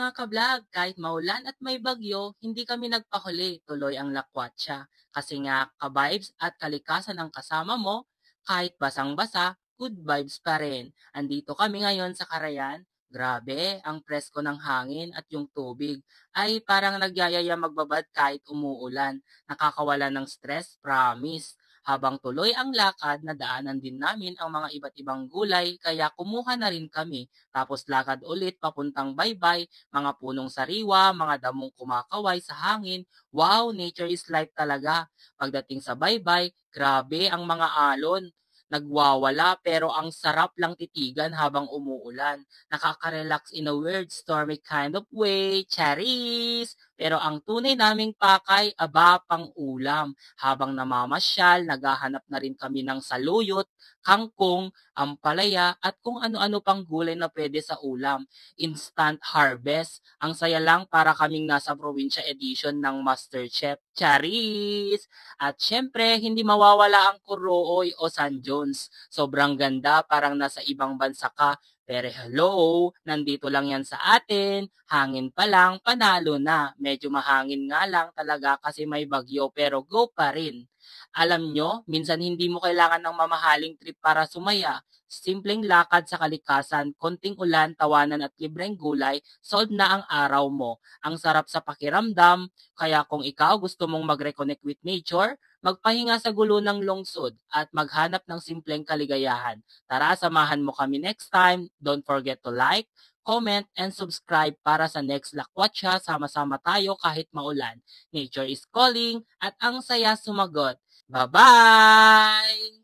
mga kablog, kahit maulan at may bagyo, hindi kami nagpahuli, tuloy ang lakwatsa. Kasi nga, ka-vibes at kalikasan ang kasama mo, kahit basang-basa, good vibes pa rin. Andito kami ngayon sa Karayan. Grabe, ang presko ng hangin at yung tubig ay parang nagyayaya magbabad kahit umuulan. Nakakawala ng stress, promise. Habang tuloy ang lakad, nadaanan din namin ang mga iba't ibang gulay kaya kumuha na rin kami. Tapos lakad ulit papuntang baybay, mga punong sariwa, mga damong kumakaway sa hangin. Wow, nature is life talaga. Pagdating sa baybay, grabe ang mga alon. Nagwawala pero ang sarap lang titigan habang umuulan. Nakaka-relax in a weird stormy kind of way. Charis! Pero ang tunay naming pakay, aba pang ulam. Habang namamasyal, naghahanap na rin kami ng saluyot, kangkong, ampalaya at kung ano-ano pang gulay na pwede sa ulam. Instant harvest. Ang saya lang para kaming nasa probinsya edition ng MasterChef. Charis! At syempre, hindi mawawala ang Kuroy o San Jones. Sobrang ganda, parang nasa ibang bansa ka. Pero hello, nandito lang yan sa atin. Hangin pa lang, panalo na. Medyo mahangin nga lang talaga kasi may bagyo pero go pa rin. Alam nyo, minsan hindi mo kailangan ng mamahaling trip para sumaya. Simpleng lakad sa kalikasan, konting ulan, tawanan at libreng gulay, solve na ang araw mo. Ang sarap sa pakiramdam, kaya kung ikaw gusto mong mag-reconnect with nature, magpahinga sa gulo ng lungsod at maghanap ng simpleng kaligayahan. Tara, samahan mo kami next time. Don't forget to like, comment, and subscribe para sa next Lakwatsa. Sama-sama tayo kahit maulan. Nature is calling at ang saya sumagot. Bye-bye!